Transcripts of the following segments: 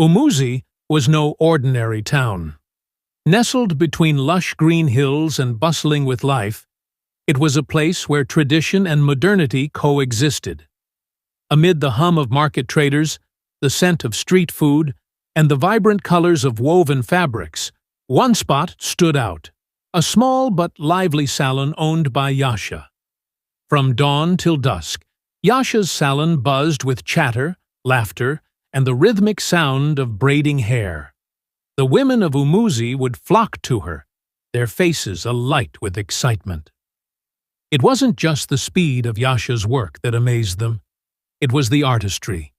Umuzi was no ordinary town. Nestled between lush green hills and bustling with life, it was a place where tradition and modernity coexisted. Amid the hum of market traders, the scent of street food, and the vibrant colors of woven fabrics, one spot stood out, a small but lively salon owned by Yasha. From dawn till dusk, Yasha's salon buzzed with chatter, laughter, and the rhythmic sound of braiding hair. The women of Umuzi would flock to her, their faces alight with excitement. It wasn't just the speed of Yasha's work that amazed them. It was the artistry.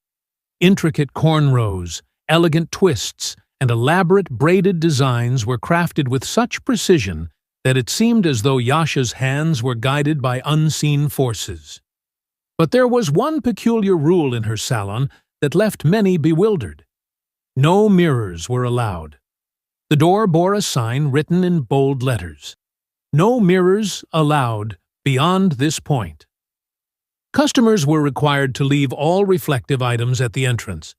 Intricate cornrows, elegant twists, and elaborate braided designs were crafted with such precision that it seemed as though Yasha's hands were guided by unseen forces. But there was one peculiar rule in her salon that left many bewildered. No mirrors were allowed. The door bore a sign written in bold letters. No mirrors allowed beyond this point. Customers were required to leave all reflective items at the entrance.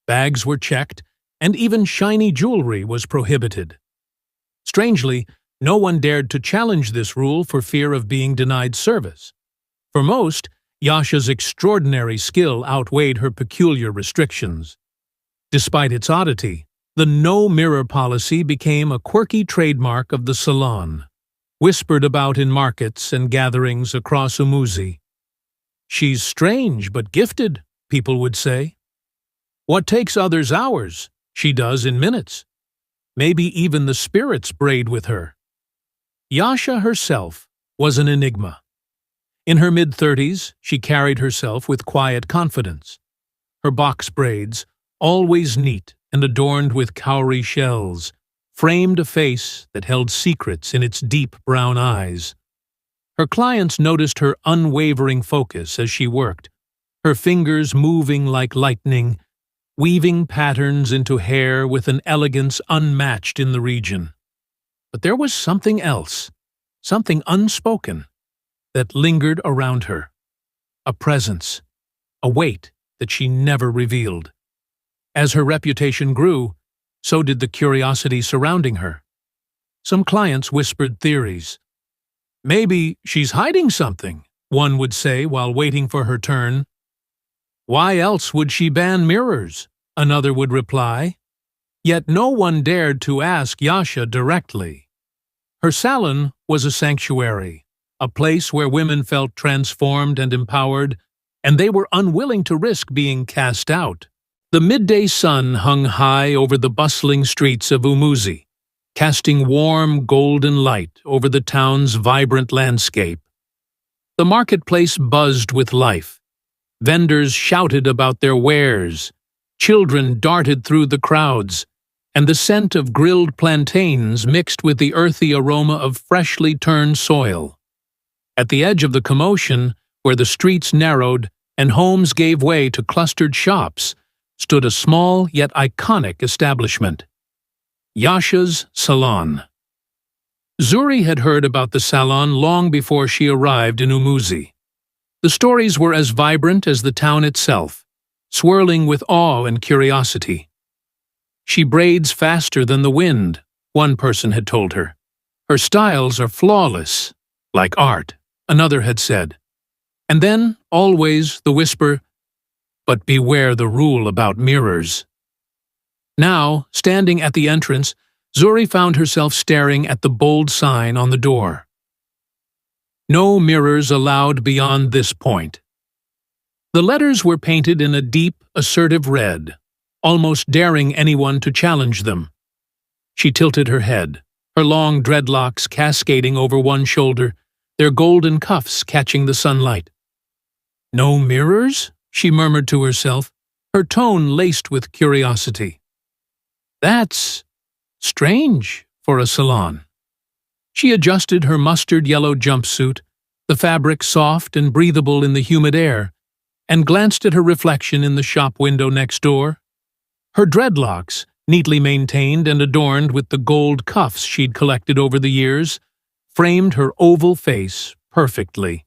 Bags were checked, and even shiny jewelry was prohibited. Strangely, no one dared to challenge this rule for fear of being denied service. For most, Yasha's extraordinary skill outweighed her peculiar restrictions. Despite its oddity, the no-mirror policy became a quirky trademark of the salon, whispered about in markets and gatherings across Umuzi. "She's strange but gifted," people would say. "What takes others hours, she does in minutes. Maybe even the spirits braid with her." Yasha herself was an enigma. In her mid-30s, she carried herself with quiet confidence. Her box braids, always neat and adorned with cowrie shells, framed a face that held secrets in its deep brown eyes. Her clients noticed her unwavering focus as she worked, her fingers moving like lightning, weaving patterns into hair with an elegance unmatched in the region. But there was something else, something unspoken, that lingered around her. A presence, a weight that she never revealed. As her reputation grew, so did the curiosity surrounding her. Some clients whispered theories. "Maybe she's hiding something," one would say while waiting for her turn. "Why else would she ban mirrors?" another would reply. Yet no one dared to ask Yasha directly. Her salon was a sanctuary, a place where women felt transformed and empowered, and they were unwilling to risk being cast out. The midday sun hung high over the bustling streets of Umuzi, casting warm, golden light over the town's vibrant landscape. The marketplace buzzed with life. Vendors shouted about their wares, children darted through the crowds, and the scent of grilled plantains mixed with the earthy aroma of freshly turned soil. At the edge of the commotion, where the streets narrowed and homes gave way to clustered shops, stood a small yet iconic establishment. Yasha's Salon. Zuri had heard about the salon long before she arrived in Umuzi. The stories were as vibrant as the town itself, swirling with awe and curiosity. "She braids faster than the wind," one person had told her. "Her styles are flawless, like art," another had said. And then, always, the whisper, "But beware the rule about mirrors." Now, standing at the entrance, Zuri found herself staring at the bold sign on the door. No mirrors allowed beyond this point. The letters were painted in a deep, assertive red, almost daring anyone to challenge them. She tilted her head, her long dreadlocks cascading over one shoulder, their golden cuffs catching the sunlight. "No mirrors?" she murmured to herself, her tone laced with curiosity. "That's strange for a salon." She adjusted her mustard-yellow jumpsuit, the fabric soft and breathable in the humid air, and glanced at her reflection in the shop window next door. Her dreadlocks, neatly maintained and adorned with the gold cuffs she'd collected over the years, framed her oval face perfectly.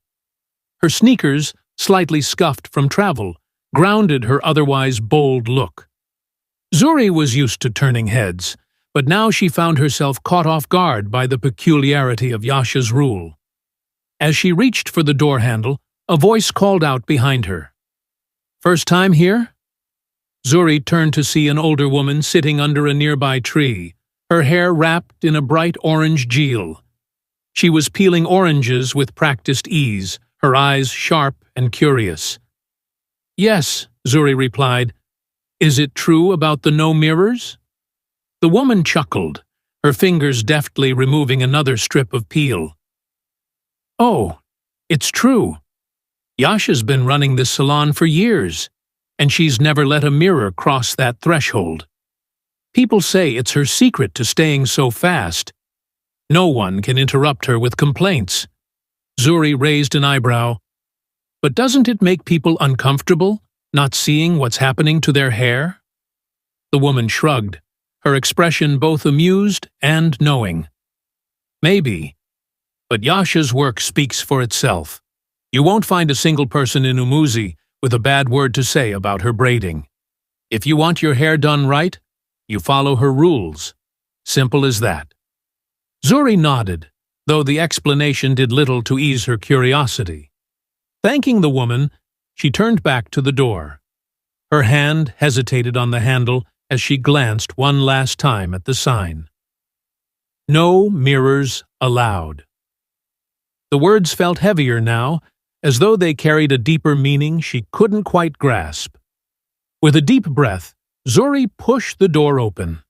Her sneakers, slightly scuffed from travel, grounded her otherwise bold look. Zuri was used to turning heads, but now she found herself caught off guard by the peculiarity of Yasha's rule. As she reached for the door handle, a voice called out behind her. "First time here?" Zuri turned to see an older woman sitting under a nearby tree, her hair wrapped in a bright orange gel. She was peeling oranges with practiced ease, her eyes sharp and curious. "Yes," Zuri replied. "Is it true about the no mirrors?" The woman chuckled, her fingers deftly removing another strip of peel. "Oh, it's true. Yasha's been running this salon for years, and she's never let a mirror cross that threshold. People say it's her secret to staying so fast. No one can interrupt her with complaints." Zuri raised an eyebrow. "But doesn't it make people uncomfortable, not seeing what's happening to their hair?" The woman shrugged, her expression both amused and knowing. "Maybe, but Yasha's work speaks for itself. You won't find a single person in Umuzi with a bad word to say about her braiding. If you want your hair done right, you follow her rules. Simple as that." Zuri nodded, though the explanation did little to ease her curiosity. Thanking the woman, she turned back to the door. Her hand hesitated on the handle as she glanced one last time at the sign. "No mirrors allowed." The words felt heavier now, as though they carried a deeper meaning she couldn't quite grasp. With a deep breath, Zuri pushed the door open.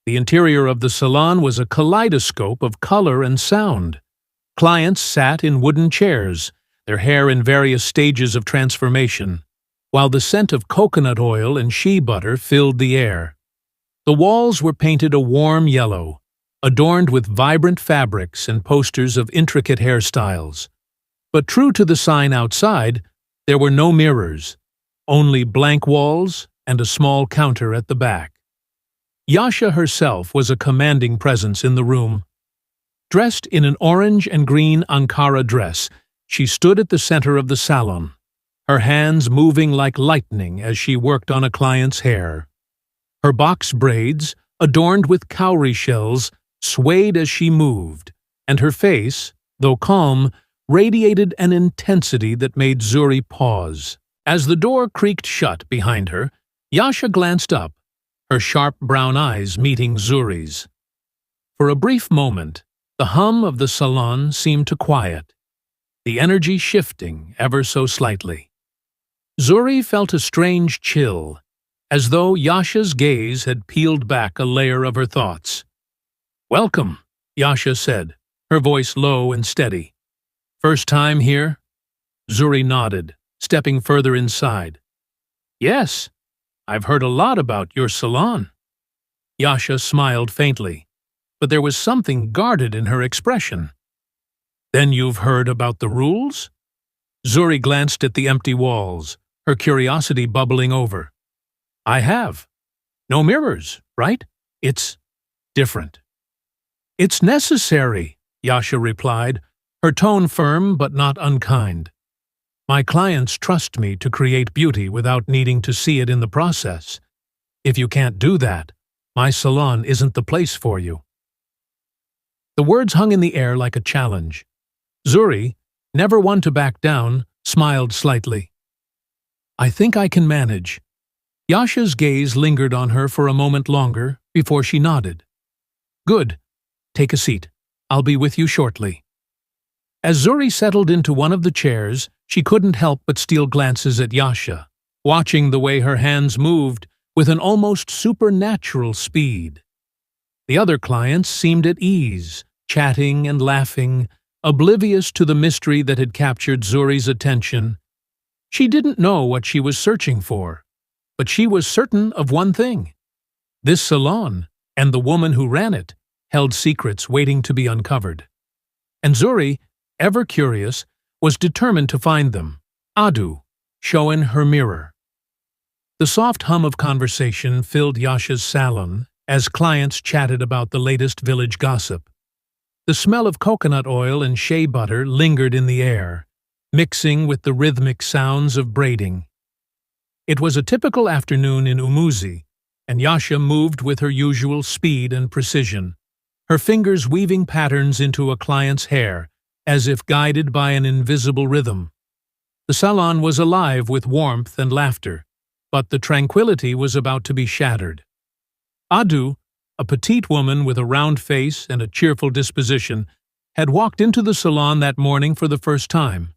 The interior of the salon was a kaleidoscope of color and sound. Clients sat in wooden chairs, their hair in various stages of transformation, while the scent of coconut oil and shea butter filled the air. The walls were painted a warm yellow, adorned with vibrant fabrics and posters of intricate hairstyles. But true to the sign outside, there were no mirrors, only blank walls and a small counter at the back. Yasha herself was a commanding presence in the room. Dressed in an orange and green Ankara dress, she stood at the center of the salon, her hands moving like lightning as she worked on a client's hair. Her box braids, adorned with cowrie shells, swayed as she moved, and her face, though calm, radiated an intensity that made Zuri pause. As the door creaked shut behind her, Yasha glanced up, her sharp brown eyes meeting Zuri's. For a brief moment, the hum of the salon seemed to quiet, the energy shifting ever so slightly. Zuri felt a strange chill, as though Yasha's gaze had peeled back a layer of her thoughts. "Welcome," Yasha said, her voice low and steady. "First time here?" Zuri nodded, stepping further inside. "Yes, I've heard a lot about your salon." Yasha smiled faintly, but there was something guarded in her expression. "Then you've heard about the rules?" Zuri glanced at the empty walls, her curiosity bubbling over. "I have. No mirrors, right? It's different." "It's necessary," Yasha replied, her tone firm but not unkind. "My clients trust me to create beauty without needing to see it in the process. If you can't do that, my salon isn't the place for you." The words hung in the air like a challenge. Zuri, never one to back down, smiled slightly. "I think I can manage." Yasha's gaze lingered on her for a moment longer before she nodded. "Good. Take a seat. I'll be with you shortly." As Zuri settled into one of the chairs, she couldn't help but steal glances at Yasha, watching the way her hands moved with an almost supernatural speed. The other clients seemed at ease, chatting and laughing, oblivious to the mystery that had captured Zuri's attention. She didn't know what she was searching for, but she was certain of one thing. This salon, and the woman who ran it, held secrets waiting to be uncovered. And Zuri, ever curious, was determined to find them. Adu, showing her mirror. The soft hum of conversation filled Yasha's salon as clients chatted about the latest village gossip. The smell of coconut oil and shea butter lingered in the air, mixing with the rhythmic sounds of braiding. It was a typical afternoon in Umuzi, and Yasha moved with her usual speed and precision, her fingers weaving patterns into a client's hair, as if guided by an invisible rhythm. The salon was alive with warmth and laughter, but the tranquility was about to be shattered. Adu, a petite woman with a round face and a cheerful disposition, had walked into the salon that morning for the first time.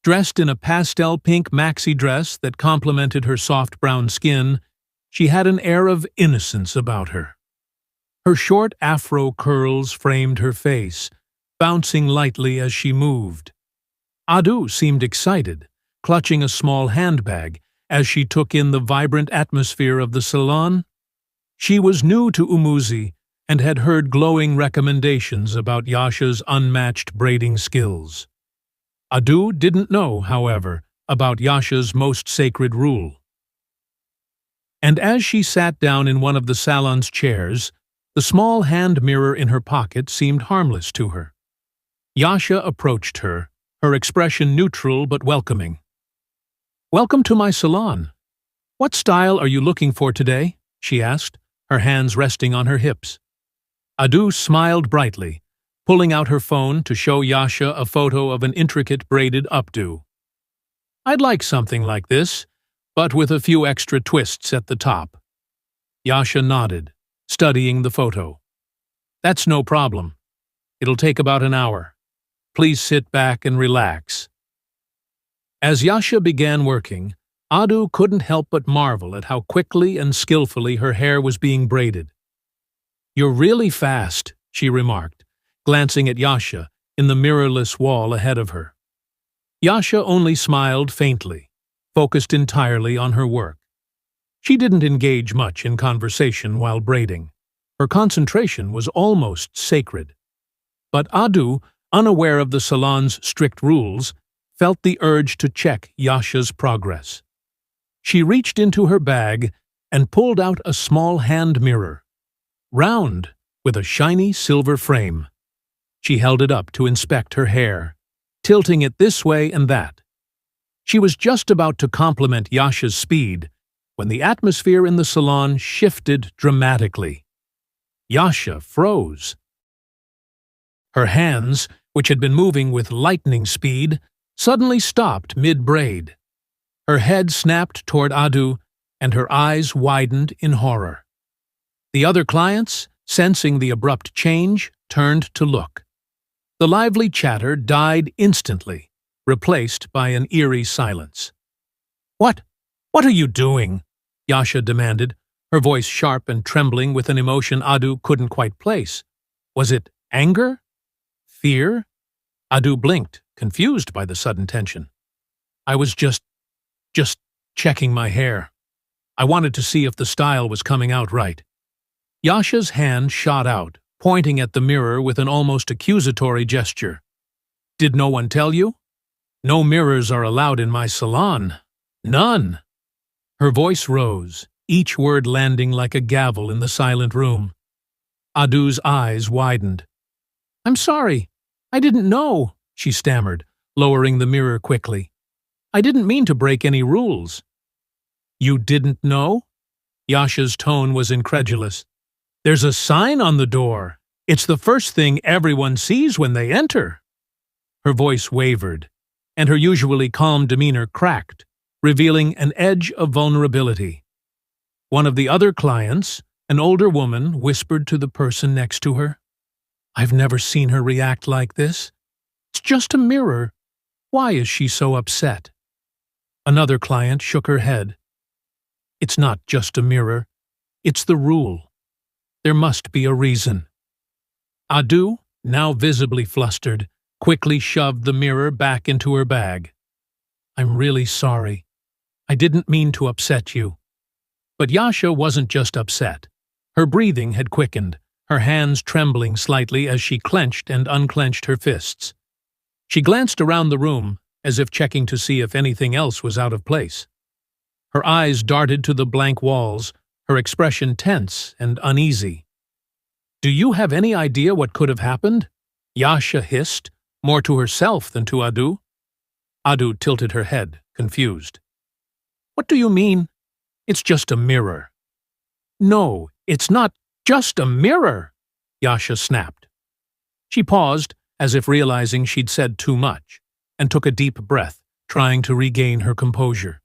Dressed in a pastel pink maxi dress that complemented her soft brown skin, she had an air of innocence about her. Her short afro curls framed her face, bouncing lightly as she moved. Adu seemed excited, clutching a small handbag as she took in the vibrant atmosphere of the salon. She was new to Umuzi and had heard glowing recommendations about Yasha's unmatched braiding skills. Adu didn't know, however, about Yasha's most sacred rule. And as she sat down in one of the salon's chairs, the small hand mirror in her pocket seemed harmless to her. Yasha approached her, her expression neutral but welcoming. "Welcome to my salon. What style are you looking for today?" she asked, her hands resting on her hips. Adu smiled brightly, pulling out her phone to show Yasha a photo of an intricate braided updo. "I'd like something like this, but with a few extra twists at the top." Yasha nodded, studying the photo. "That's no problem. It'll take about an hour. Please sit back and relax." As Yasha began working, Adu couldn't help but marvel at how quickly and skillfully her hair was being braided. "You're really fast," she remarked, glancing at Yasha in the mirrorless wall ahead of her. Yasha only smiled faintly, focused entirely on her work. She didn't engage much in conversation while braiding. Her concentration was almost sacred. But Adu, unaware of the salon's strict rules, felt the urge to check Yasha's progress. She reached into her bag and pulled out a small hand mirror, round, with a shiny silver frame. She held it up to inspect her hair, tilting it this way and that. She was just about to compliment Yasha's speed when the atmosphere in the salon shifted dramatically. Yasha froze. Her hands, which had been moving with lightning speed, suddenly stopped mid-braid. Her head snapped toward Adu, and her eyes widened in horror. The other clients, sensing the abrupt change, turned to look. The lively chatter died instantly, replaced by an eerie silence. What are you doing?" Yasha demanded, her voice sharp and trembling with an emotion Adu couldn't quite place. Was it anger? Fear? Adu blinked, confused by the sudden tension. "I was just checking my hair. I wanted to see if the style was coming out right." Yasha's hand shot out, pointing at the mirror with an almost accusatory gesture. "Did no one tell you? No mirrors are allowed in my salon. None." Her voice rose, each word landing like a gavel in the silent room. Adu's eyes widened. "I'm sorry. I didn't know," she stammered, lowering the mirror quickly. "I didn't mean to break any rules." "You didn't know?" Yasha's tone was incredulous. "There's a sign on the door. It's the first thing everyone sees when they enter." Her voice wavered, and her usually calm demeanor cracked, revealing an edge of vulnerability. One of the other clients, an older woman, whispered to the person next to her. "I've never seen her react like this. It's just a mirror. Why is she so upset?" Another client shook her head. "It's not just a mirror. It's the rule. There must be a reason." Adu, now visibly flustered, quickly shoved the mirror back into her bag. "I'm really sorry. I didn't mean to upset you." But Yasha wasn't just upset. Her breathing had quickened, her hands trembling slightly as she clenched and unclenched her fists. She glanced around the room, as if checking to see if anything else was out of place. Her eyes darted to the blank walls, her expression tense and uneasy. "Do you have any idea what could have happened?" Yasha hissed, more to herself than to Adu. Adu tilted her head, confused. "What do you mean? It's just a mirror." No, it's not just a mirror, Yasha snapped. She paused, as if realizing she'd said too much, and took a deep breath, trying to regain her composure.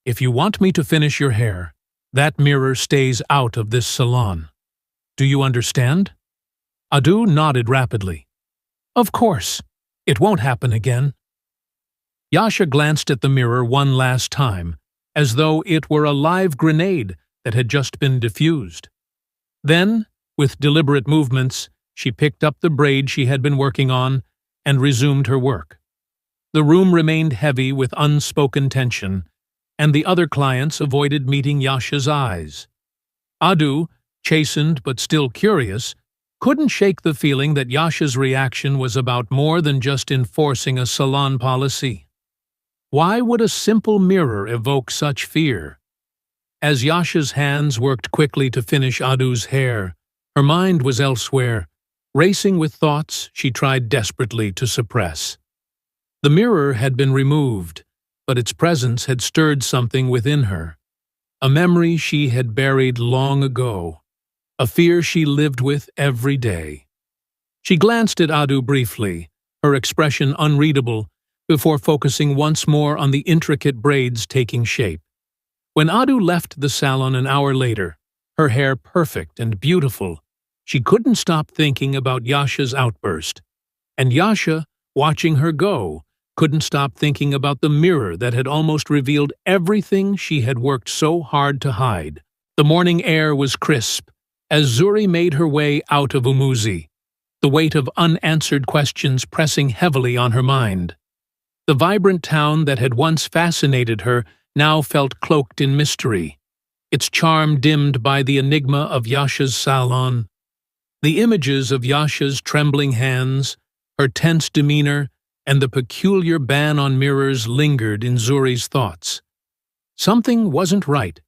If you want me to finish your hair, that mirror stays out of this salon. Do you understand? Adu nodded rapidly. Of course. It won't happen again. Yasha glanced at the mirror one last time, as though it were a live grenade that had just been diffused. Then, with deliberate movements, she picked up the braid she had been working on and resumed her work. The room remained heavy with unspoken tension, and the other clients avoided meeting Yasha's eyes. Adu, chastened but still curious, couldn't shake the feeling that Yasha's reaction was about more than just enforcing a salon policy. Why would a simple mirror evoke such fear? As Yasha's hands worked quickly to finish Adu's hair, her mind was elsewhere, racing with thoughts she tried desperately to suppress. The mirror had been removed, but its presence had stirred something within her, a memory she had buried long ago, a fear she lived with every day. She glanced at Adu briefly, her expression unreadable, before focusing once more on the intricate braids taking shape. When Adu left the salon an hour later, her hair perfect and beautiful, she couldn't stop thinking about Yasha's outburst. And Yasha, watching her go, couldn't stop thinking about the mirror that had almost revealed everything she had worked so hard to hide. The morning air was crisp as Zuri made her way out of Umuzi, the weight of unanswered questions pressing heavily on her mind. The vibrant town that had once fascinated her now felt cloaked in mystery, its charm dimmed by the enigma of Yasha's salon. The images of Yasha's trembling hands, her tense demeanor, and the peculiar ban on mirrors lingered in Zuri's thoughts. Something wasn't right,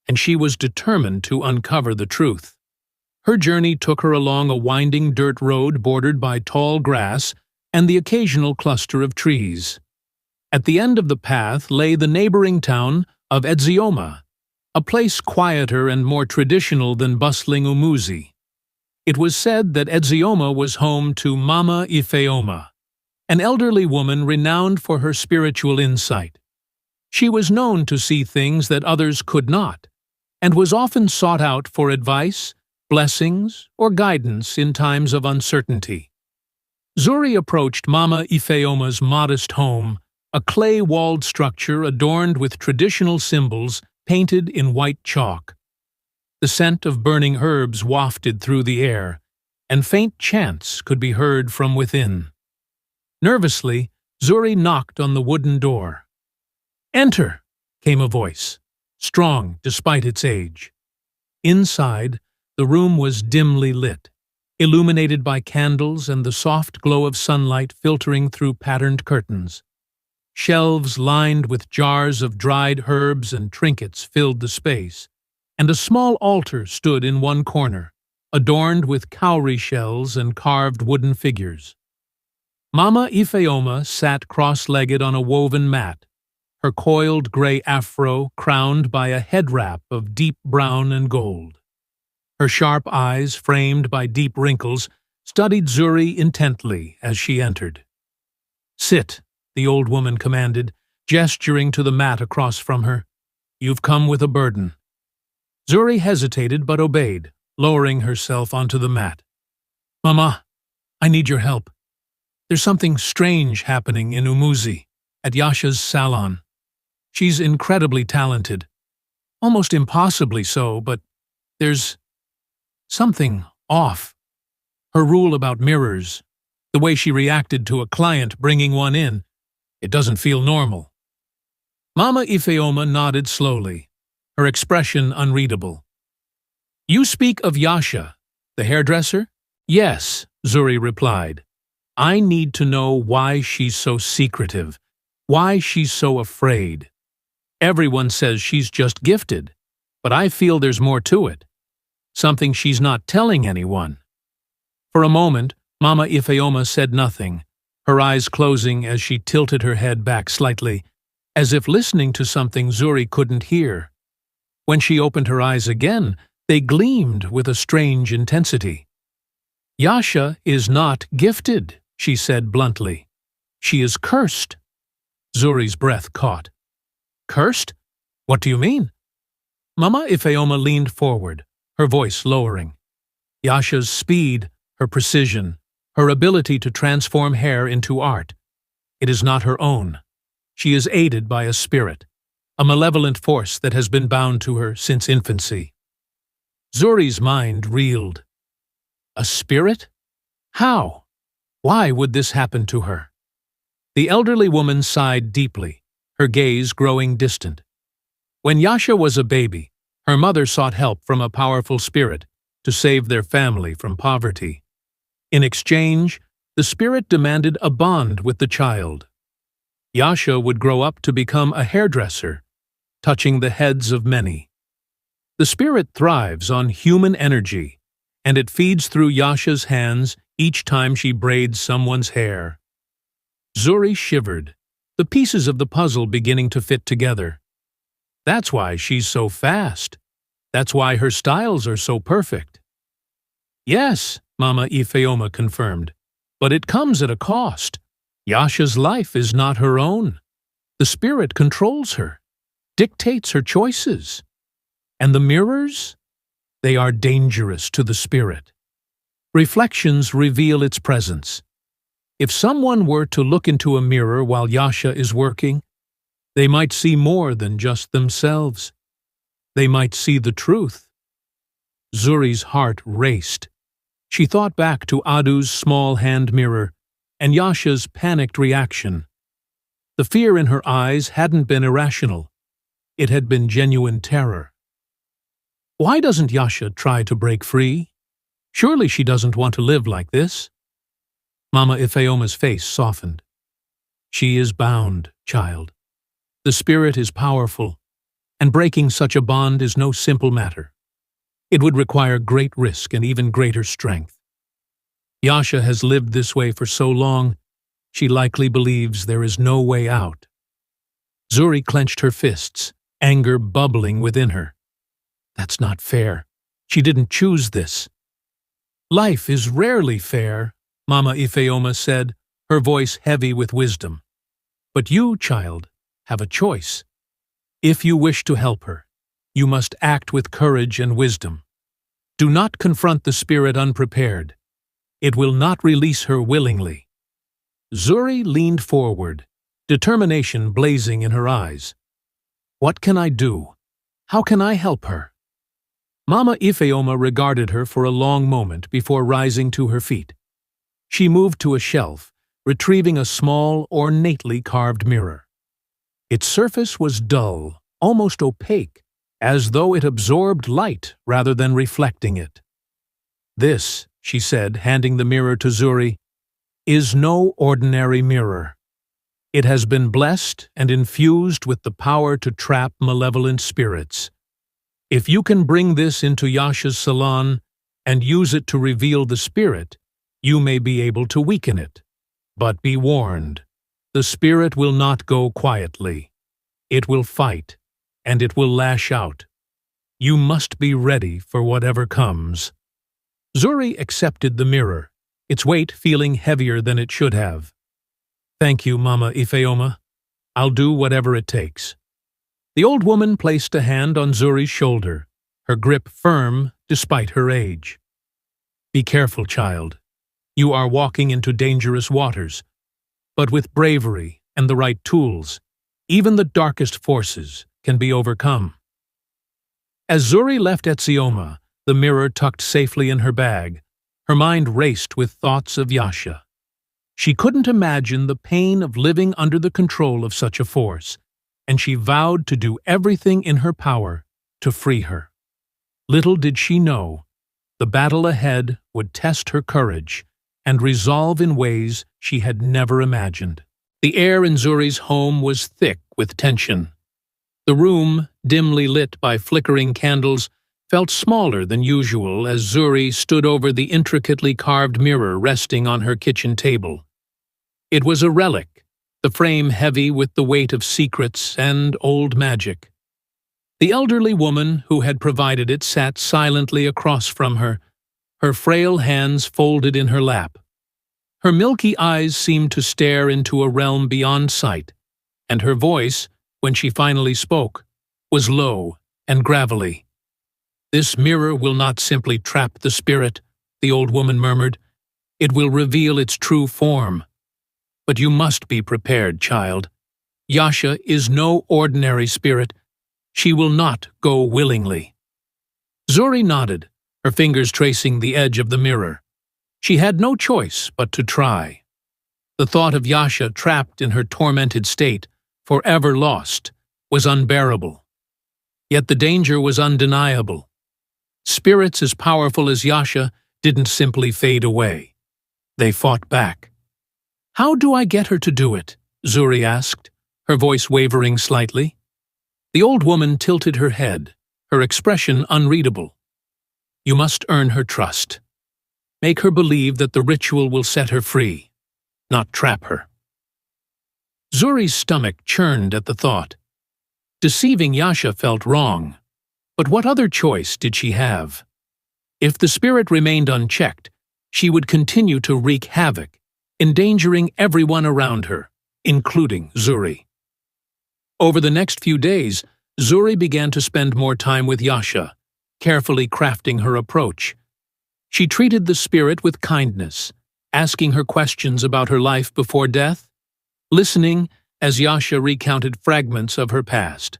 and she was determined to uncover the truth. Her journey took her along a winding dirt road bordered by tall grass and the occasional cluster of trees. At the end of the path lay the neighboring town of Edzioma, a place quieter and more traditional than bustling Umuzi. It was said that Edzioma was home to Mama Ifeoma, an elderly woman renowned for her spiritual insight. She was known to see things that others could not, and was often sought out for advice, blessings, or guidance in times of uncertainty. Zuri approached Mama Ifeoma's modest home, a clay-walled structure adorned with traditional symbols painted in white chalk. The scent of burning herbs wafted through the air, and faint chants could be heard from within. Nervously, Zuri knocked on the wooden door. "Enter," came a voice, strong despite its age. Inside, the room was dimly lit, illuminated by candles and the soft glow of sunlight filtering through patterned curtains. Shelves lined with jars of dried herbs and trinkets filled the space, and a small altar stood in one corner, adorned with cowrie shells and carved wooden figures. Mama Ifeoma sat cross-legged on a woven mat, her coiled gray afro crowned by a head wrap of deep brown and gold. Her sharp eyes, framed by deep wrinkles, studied Zuri intently as she entered. "Sit," the old woman commanded, gesturing to the mat across from her. "You've come with a burden." Zuri hesitated but obeyed, lowering herself onto the mat. "Mama, I need your help. There's something strange happening in Umuzi, at Yasha's salon. She's incredibly talented, almost impossibly so, but there's something off. Her rule about mirrors, the way she reacted to a client bringing one in, it doesn't feel normal." Mama Ifeoma nodded slowly, her expression unreadable. "You speak of Yasha, the hairdresser?" "Yes," Zuri replied. "I need to know why she's so secretive, why she's so afraid. Everyone says she's just gifted, but I feel there's more to it. Something she's not telling anyone." For a moment, Mama Ifeoma said nothing, her eyes closing as she tilted her head back slightly, as if listening to something Zuri couldn't hear. When she opened her eyes again, they gleamed with a strange intensity. "Yasha is not gifted," she said bluntly. "She is cursed." Zuri's breath caught. "Cursed? What do you mean?" Mama Ifeoma leaned forward, her voice lowering. Yasha's speed, her precision, her ability to transform hair into art. It is not her own. She is aided by a spirit, a malevolent force that has been bound to her since infancy. Zuri's mind reeled. A spirit? How? Why would this happen to her? The elderly woman sighed deeply, her gaze growing distant. When Yasha was a baby, her mother sought help from a powerful spirit to save their family from poverty. In exchange, the spirit demanded a bond with the child. Yasha would grow up to become a hairdresser, touching the heads of many. The spirit thrives on human energy, and it feeds through Yasha's hands each time she braids someone's hair. Zuri shivered, the pieces of the puzzle beginning to fit together. That's why she's so fast. That's why her styles are so perfect. Yes, Mama Ifeoma confirmed, but it comes at a cost. Yasha's life is not her own. The spirit controls her, dictates her choices. And the mirrors? They are dangerous to the spirit. Reflections reveal its presence. If someone were to look into a mirror while Yasha is working, they might see more than just themselves. They might see the truth. Zuri's heart raced. She thought back to Adu's small hand mirror and Yasha's panicked reaction. The fear in her eyes hadn't been irrational. It had been genuine terror. Why doesn't Yasha try to break free? Surely she doesn't want to live like this. Mama Ifeoma's face softened. She is bound, child. The spirit is powerful, and breaking such a bond is no simple matter. It would require great risk and even greater strength. Yasha has lived this way for so long, she likely believes there is no way out. Zuri clenched her fists, anger bubbling within her. That's not fair. She didn't choose this. Life is rarely fair, Mama Ifeoma said, her voice heavy with wisdom. But you, child, have a choice. If you wish to help her, you must act with courage and wisdom. Do not confront the spirit unprepared. It will not release her willingly. Zuri leaned forward, determination blazing in her eyes. What can I do? How can I help her? Mama Ifeoma regarded her for a long moment before rising to her feet. She moved to a shelf, retrieving a small, ornately carved mirror. Its surface was dull, almost opaque, as though it absorbed light rather than reflecting it. This, she said, handing the mirror to Zuri, is no ordinary mirror. It has been blessed and infused with the power to trap malevolent spirits. If you can bring this into Yasha's salon and use it to reveal the spirit, you may be able to weaken it. But be warned, the spirit will not go quietly. It will fight, and it will lash out. You must be ready for whatever comes. Zuri accepted the mirror, its weight feeling heavier than it should have. Thank you, Mama Ifeoma. I'll do whatever it takes. The old woman placed a hand on Zuri's shoulder, her grip firm despite her age. Be careful, child. You are walking into dangerous waters, but with bravery and the right tools, even the darkest forces can be overcome. As Zuri left Etzioma, the mirror tucked safely in her bag, her mind raced with thoughts of Yasha. She couldn't imagine the pain of living under the control of such a force, and she vowed to do everything in her power to free her. Little did she know, the battle ahead would test her courage and resolve in ways she had never imagined. The air in Zuri's home was thick with tension. The room, dimly lit by flickering candles, felt smaller than usual as Zuri stood over the intricately carved mirror resting on her kitchen table. It was a relic, the frame heavy with the weight of secrets and old magic. The elderly woman who had provided it sat silently across from her, her frail hands folded in her lap. Her milky eyes seemed to stare into a realm beyond sight, and her voice, when she finally spoke, was low and gravelly. "This mirror will not simply trap the spirit," the old woman murmured. "It will reveal its true form. But you must be prepared, child. Yasha is no ordinary spirit. She will not go willingly." Zuri nodded, her fingers tracing the edge of the mirror. She had no choice but to try. The thought of Yasha trapped in her tormented state, forever lost, was unbearable. Yet the danger was undeniable. Spirits as powerful as Yasha didn't simply fade away. They fought back. "How do I get her to do it?" Zuri asked, her voice wavering slightly. The old woman tilted her head, her expression unreadable. "You must earn her trust. Make her believe that the ritual will set her free, not trap her." Zuri's stomach churned at the thought. Deceiving Yasha felt wrong, but what other choice did she have? If the spirit remained unchecked, she would continue to wreak havoc, endangering everyone around her, including Zuri. Over the next few days, Zuri began to spend more time with Yasha, carefully crafting her approach. She treated the spirit with kindness, asking her questions about her life before death, listening as Yasha recounted fragments of her past.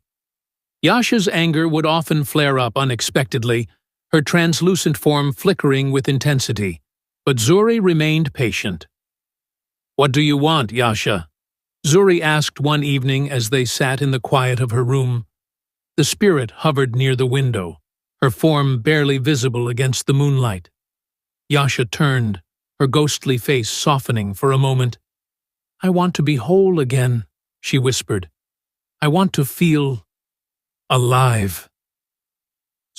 Yasha's anger would often flare up unexpectedly, her translucent form flickering with intensity, but Zuri remained patient. "What do you want, Yasha?" Zuri asked one evening as they sat in the quiet of her room. The spirit hovered near the window, her form barely visible against the moonlight. Yasha turned, her ghostly face softening for a moment. "I want to be whole again," she whispered. "I want to feel alive."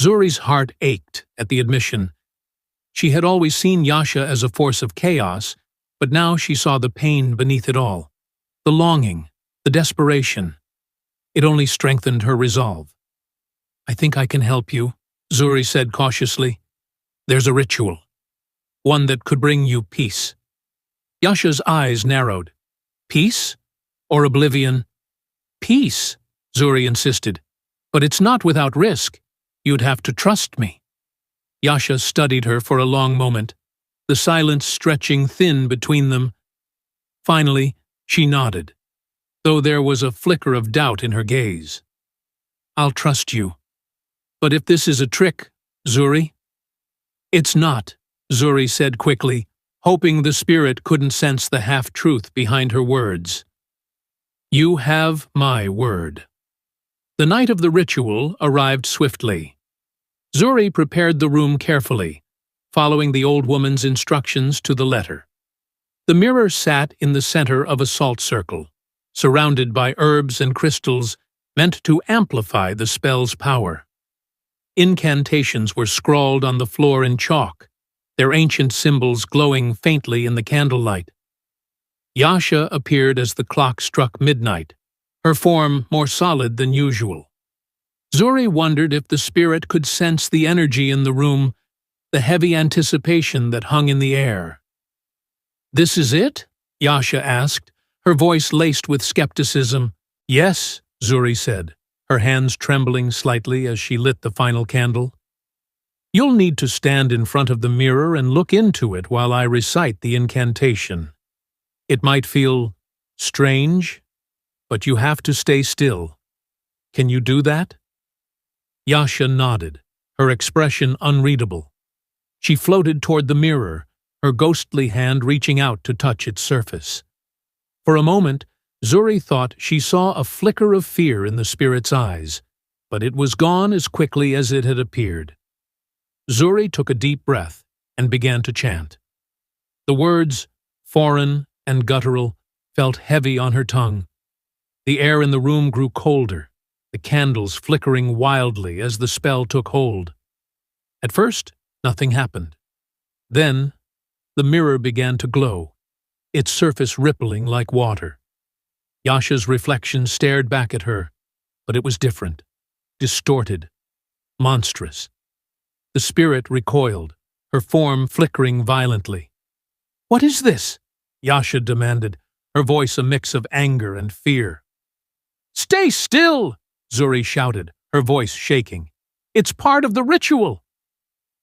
Zuri's heart ached at the admission. She had always seen Yasha as a force of chaos, but now she saw the pain beneath it all. The longing, the desperation. It only strengthened her resolve. "I think I can help you," Zuri said cautiously. "There's a ritual. One that could bring you peace." Yasha's eyes narrowed. "Peace? Or oblivion?" "Peace," Zuri insisted. "But it's not without risk. You'd have to trust me." Yasha studied her for a long moment, the silence stretching thin between them. Finally, she nodded, though there was a flicker of doubt in her gaze. "I'll trust you. But if this is a trick, Zuri?" "It's not," Zuri said quickly, hoping the spirit couldn't sense the half-truth behind her words. "You have my word." The night of the ritual arrived swiftly. Zuri prepared the room carefully, following the old woman's instructions to the letter. The mirror sat in the center of a salt circle, surrounded by herbs and crystals meant to amplify the spell's power. Incantations were scrawled on the floor in chalk, their ancient symbols glowing faintly in the candlelight. Yasha appeared as the clock struck midnight, her form more solid than usual. Zuri wondered if the spirit could sense the energy in the room, the heavy anticipation that hung in the air. "This is it?" Yasha asked, her voice laced with skepticism. "Yes," Zuri said, her hands trembling slightly as she lit the final candle. "You'll need to stand in front of the mirror and look into it while I recite the incantation. It might feel strange, but you have to stay still. Can you do that?" Yasha nodded, her expression unreadable. She floated toward the mirror, her ghostly hand reaching out to touch its surface. For a moment, Zuri thought she saw a flicker of fear in the spirit's eyes, but it was gone as quickly as it had appeared. Zuri took a deep breath and began to chant. The words, foreign and guttural, felt heavy on her tongue. The air in the room grew colder, the candles flickering wildly as the spell took hold. At first, nothing happened. Then, the mirror began to glow, its surface rippling like water. Yasha's reflection stared back at her, but it was different. distorted, monstrous. The spirit recoiled, her form flickering violently. "What is this?" Yasha demanded, her voice a mix of anger and fear. "Stay still!" Zuri shouted, her voice shaking. "It's part of the ritual!"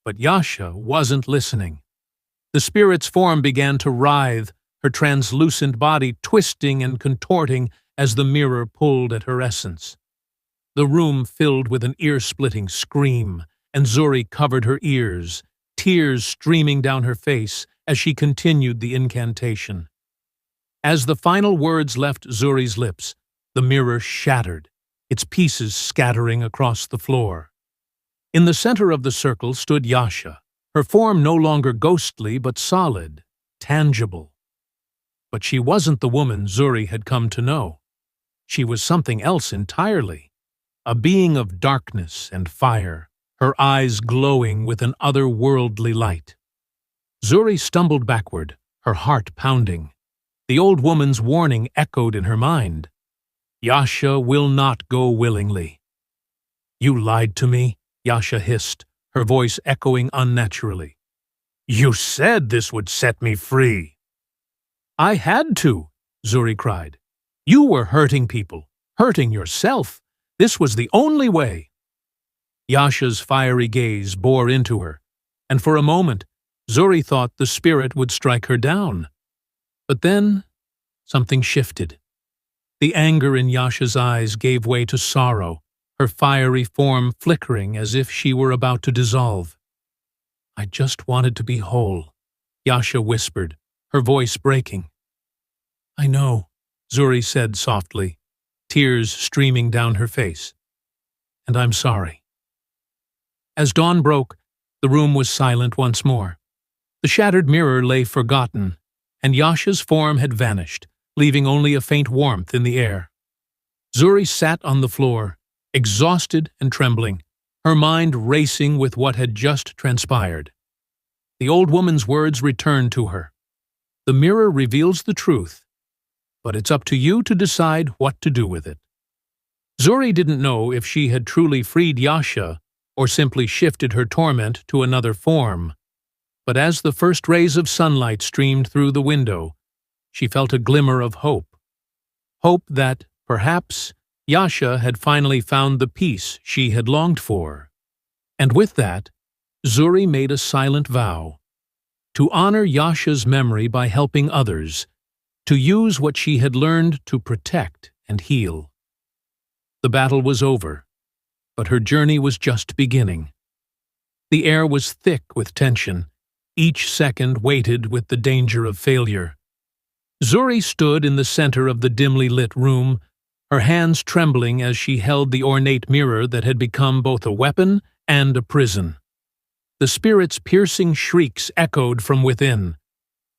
But Yasha wasn't listening. The spirit's form began to writhe, her translucent body twisting and contorting as the mirror pulled at her essence. The room filled with an ear-splitting scream, and Zuri covered her ears, tears streaming down her face as she continued the incantation. As the final words left Zuri's lips, the mirror shattered, its pieces scattering across the floor. In the center of the circle stood Yasha, her form no longer ghostly but solid, tangible. But she wasn't the woman Zuri had come to know. She was something else entirely, a being of darkness and fire, her eyes glowing with an otherworldly light. Zuri stumbled backward, her heart pounding. The old woman's warning echoed in her mind. Yasha will not go willingly. "You lied to me," Yasha hissed, her voice echoing unnaturally. "You said this would set me free." "I had to," Zuri cried. "You were hurting people, hurting yourself. This was the only way." Yasha's fiery gaze bore into her, and for a moment Zuri thought the spirit would strike her down. But then something shifted. The anger in Yasha's eyes gave way to sorrow, her fiery form flickering as if she were about to dissolve. "I just wanted to be whole," Yasha whispered, her voice breaking. "I know," Zuri said softly, tears streaming down her face. "And I'm sorry." As dawn broke, the room was silent once more. The shattered mirror lay forgotten, and Yasha's form had vanished, leaving only a faint warmth in the air. Zuri sat on the floor, exhausted and trembling, her mind racing with what had just transpired. The old woman's words returned to her. "The mirror reveals the truth, but it's up to you to decide what to do with it." Zuri didn't know if she had truly freed Yasha or simply shifted her torment to another form. But as the first rays of sunlight streamed through the window, she felt a glimmer of hope. Hope that, perhaps, Yasha had finally found the peace she had longed for. And with that, Zuri made a silent vow to honor Yasha's memory by helping others, to use what she had learned to protect and heal. The battle was over, but her journey was just beginning. The air was thick with tension, each second weighted with the danger of failure. Zuri stood in the center of the dimly lit room, her hands trembling as she held the ornate mirror that had become both a weapon and a prison. The spirit's piercing shrieks echoed from within,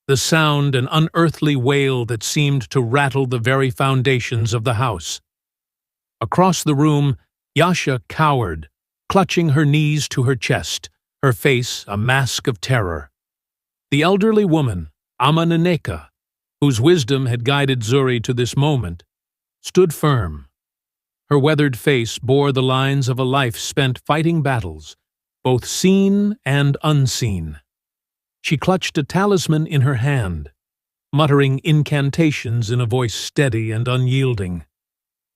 the sound an unearthly wail that seemed to rattle the very foundations of the house. Across the room, Yasha cowered, clutching her knees to her chest, her face a mask of terror. The elderly woman, Amananeka, whose wisdom had guided Zuri to this moment, stood firm. Her weathered face bore the lines of a life spent fighting battles, both seen and unseen. She clutched a talisman in her hand, muttering incantations in a voice steady and unyielding.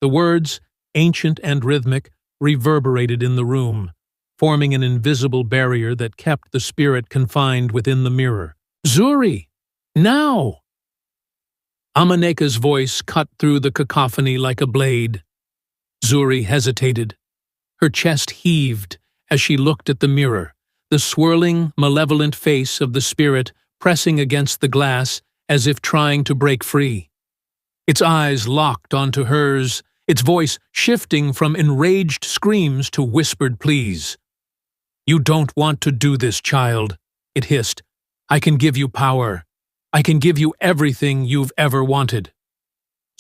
The words, ancient and rhythmic, reverberated in the room, forming an invisible barrier that kept the spirit confined within the mirror. "Zuri! Now!" Amaneka's voice cut through the cacophony like a blade. Zuri hesitated. Her chest heaved as she looked at the mirror, the swirling, malevolent face of the spirit pressing against the glass as if trying to break free. Its eyes locked onto hers, its voice shifting from enraged screams to whispered pleas. "You don't want to do this, child," it hissed. "I can give you power. I can give you everything you've ever wanted."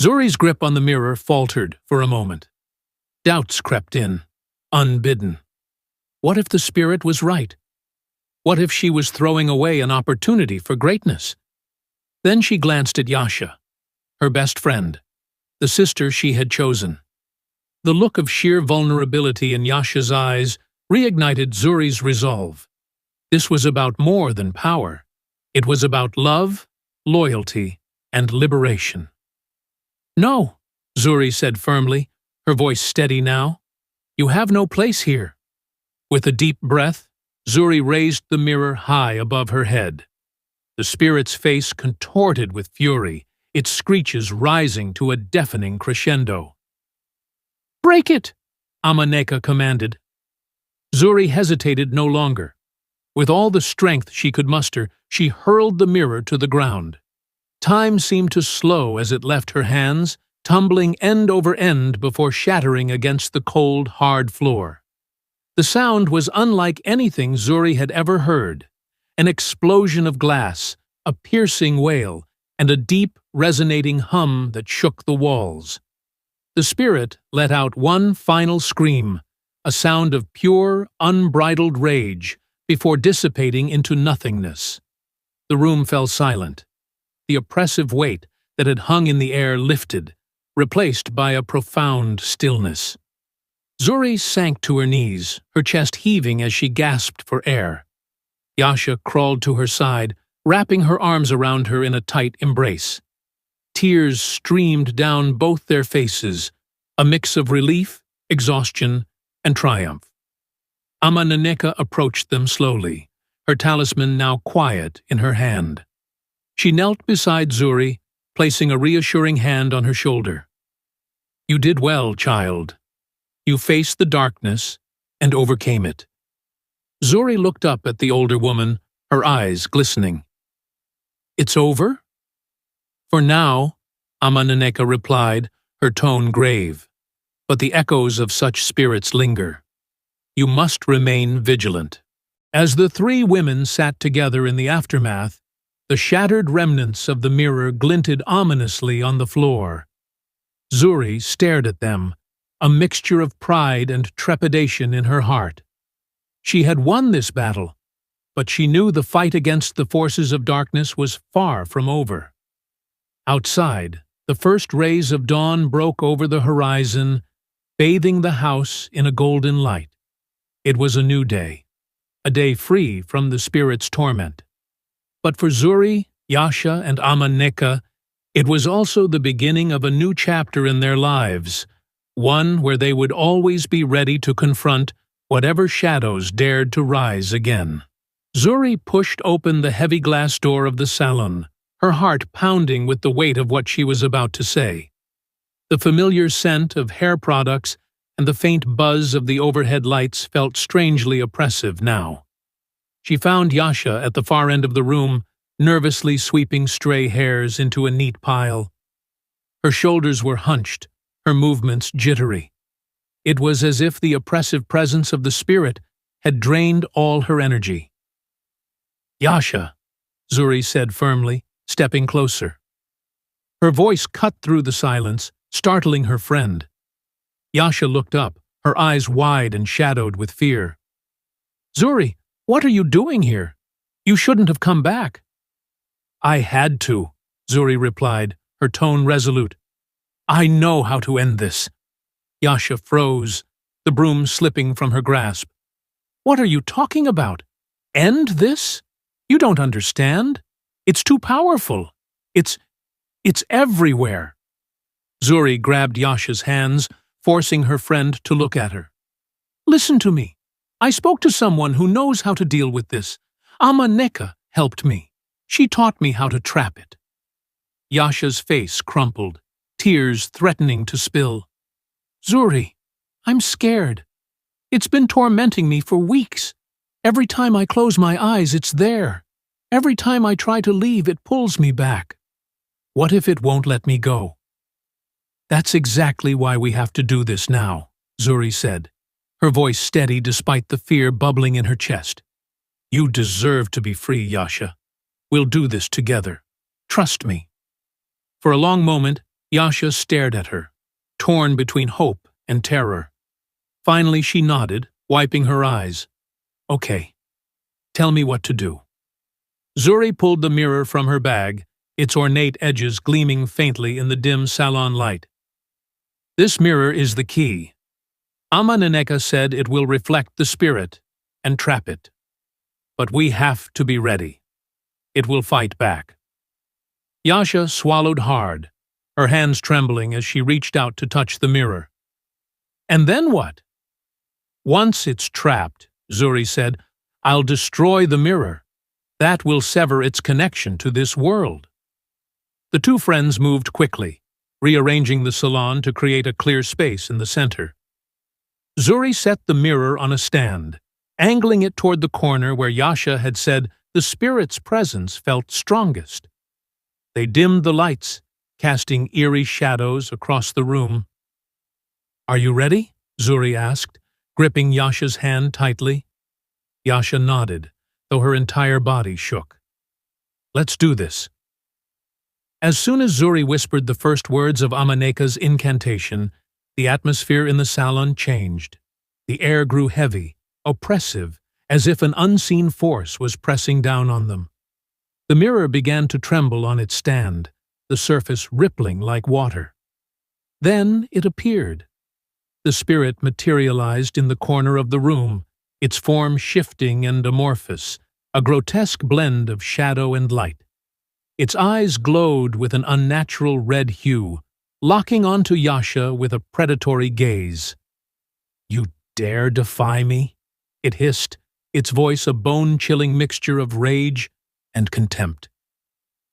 Zuri's grip on the mirror faltered for a moment. Doubts crept in, unbidden. What if the spirit was right? What if she was throwing away an opportunity for greatness? Then she glanced at Yasha, her best friend, the sister she had chosen. The look of sheer vulnerability in Yasha's eyes reignited Zuri's resolve. This was about more than power. It was about love, loyalty, and liberation. "No," Zuri said firmly, her voice steady now. "You have no place here." With a deep breath, Zuri raised the mirror high above her head. The spirit's face contorted with fury, its screeches rising to a deafening crescendo. "Break it!" Amaneka commanded. Zuri hesitated no longer. With all the strength she could muster, she hurled the mirror to the ground. Time seemed to slow as it left her hands, tumbling end over end before shattering against the cold, hard floor. The sound was unlike anything Zuri had ever heard. An explosion of glass, a piercing wail, and a deep, resonating hum that shook the walls. The spirit let out one final scream, a sound of pure, unbridled rage, before dissipating into nothingness. The room fell silent. The oppressive weight that had hung in the air lifted, replaced by a profound stillness. Zuri sank to her knees, her chest heaving as she gasped for air. Yasha crawled to her side, wrapping her arms around her in a tight embrace. Tears streamed down both their faces, a mix of relief, exhaustion, and triumph. Amaneka approached them slowly, her talisman now quiet in her hand. She knelt beside Zuri, placing a reassuring hand on her shoulder. "You did well, child. You faced the darkness and overcame it." Zuri looked up at the older woman, her eyes glistening. "It's over?" "For now," Amaneka replied, her tone grave. "But the echoes of such spirits linger. You must remain vigilant." As the three women sat together in the aftermath, the shattered remnants of the mirror glinted ominously on the floor. Zuri stared at them, a mixture of pride and trepidation in her heart. She had won this battle, but she knew the fight against the forces of darkness was far from over. Outside, the first rays of dawn broke over the horizon, bathing the house in a golden light. It was a new day, a day free from the spirit's torment. But for Zuri, Yasha, and Amaneka, it was also the beginning of a new chapter in their lives, one where they would always be ready to confront whatever shadows dared to rise again. Zuri pushed open the heavy glass door of the salon, her heart pounding with the weight of what she was about to say. The familiar scent of hair products and the faint buzz of the overhead lights felt strangely oppressive now. She found Yasha at the far end of the room, nervously sweeping stray hairs into a neat pile. Her shoulders were hunched, her movements jittery. It was as if the oppressive presence of the spirit had drained all her energy. "Yasha," Zuri said firmly, stepping closer. Her voice cut through the silence, startling her friend. Yasha looked up, her eyes wide and shadowed with fear. "Zuri, what are you doing here? You shouldn't have come back." "I had to," Zuri replied, her tone resolute. "I know how to end this." Yasha froze, the broom slipping from her grasp. "What are you talking about? End this? You don't understand. It's too powerful. It's everywhere." Zuri grabbed Yasha's hands, forcing her friend to look at her. "Listen to me. I spoke to someone who knows how to deal with this. Amaneka helped me. She taught me how to trap it." Yasha's face crumpled, tears threatening to spill. "Zuri, I'm scared. It's been tormenting me for weeks. Every time I close my eyes, it's there. Every time I try to leave, it pulls me back. What if it won't let me go?" "That's exactly why we have to do this now," Zuri said, her voice steady despite the fear bubbling in her chest. "You deserve to be free, Yasha. We'll do this together. Trust me." For a long moment, Yasha stared at her, torn between hope and terror. Finally she nodded, wiping her eyes. "Okay. Tell me what to do." Zuri pulled the mirror from her bag, its ornate edges gleaming faintly in the dim salon light. This mirror is the key. Ama said it will reflect the spirit and trap it. But we have to be ready. It will fight back. Yasha swallowed hard, her hands trembling as she reached out to touch the mirror. And then what? Once it's trapped, Zuri said, I'll destroy the mirror. That will sever its connection to this world. The two friends moved quickly, rearranging the salon to create a clear space in the center. Zuri set the mirror on a stand, angling it toward the corner where Yasha had said the spirit's presence felt strongest. They dimmed the lights, casting eerie shadows across the room. Are you ready? Zuri asked, gripping Yasha's hand tightly. Yasha nodded, though her entire body shook. Let's do this. As soon as Zuri whispered the first words of Amaneka's incantation, the atmosphere in the salon changed. The air grew heavy, oppressive, as if an unseen force was pressing down on them. The mirror began to tremble on its stand, the surface rippling like water. Then it appeared. The spirit materialized in the corner of the room, its form shifting and amorphous, a grotesque blend of shadow and light. Its eyes glowed with an unnatural red hue, locking onto Yasha with a predatory gaze. You dare defy me? It hissed, its voice a bone-chilling mixture of rage and contempt.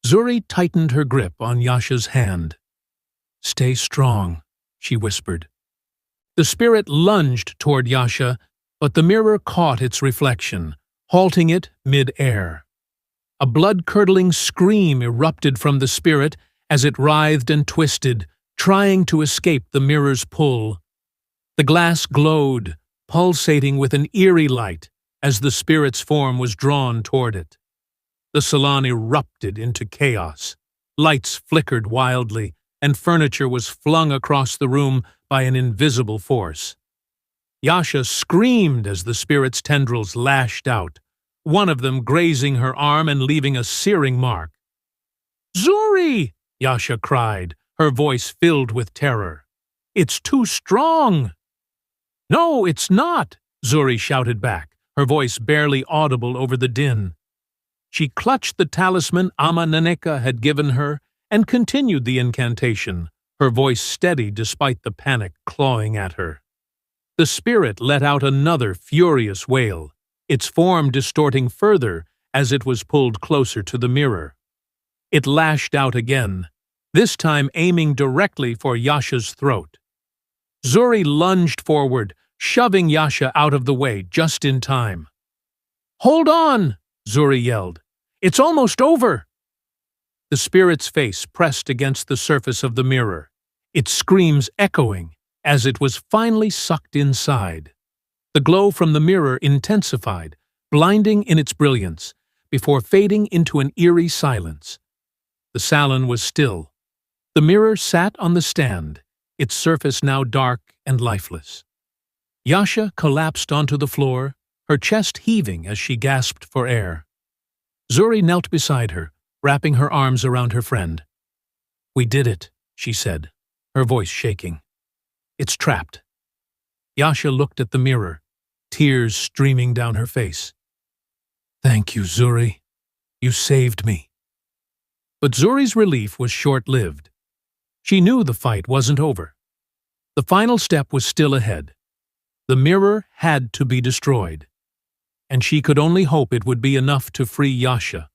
Zuri tightened her grip on Yasha's hand. Stay strong, she whispered. The spirit lunged toward Yasha, but the mirror caught its reflection, halting it mid-air. A blood-curdling scream erupted from the spirit as it writhed and twisted, trying to escape the mirror's pull. The glass glowed, pulsating with an eerie light as the spirit's form was drawn toward it. The salon erupted into chaos. Lights flickered wildly, and furniture was flung across the room by an invisible force. Yasha screamed as the spirit's tendrils lashed out, one of them grazing her arm and leaving a searing mark. Zuri! Yasha cried, her voice filled with terror. It's too strong! No, it's not! Zuri shouted back, her voice barely audible over the din. She clutched the talisman Ama had given her and continued the incantation, her voice steady despite the panic clawing at her. The spirit let out another furious wail, its form distorting further as it was pulled closer to the mirror. It lashed out again, this time aiming directly for Yasha's throat. Zuri lunged forward, shoving Yasha out of the way just in time. Hold on! Zuri yelled. It's almost over! The spirit's face pressed against the surface of the mirror, its screams echoing as it was finally sucked inside. The glow from the mirror intensified, blinding in its brilliance, before fading into an eerie silence. The salon was still. The mirror sat on the stand, its surface now dark and lifeless. Yasha collapsed onto the floor, her chest heaving as she gasped for air. Zuri knelt beside her, wrapping her arms around her friend. We did it, she said, her voice shaking. It's trapped. Yasha looked at the mirror, tears streaming down her face. Thank you, Zuri. You saved me. But Zuri's relief was short-lived. She knew the fight wasn't over. The final step was still ahead. The mirror had to be destroyed, and she could only hope it would be enough to free Yasha.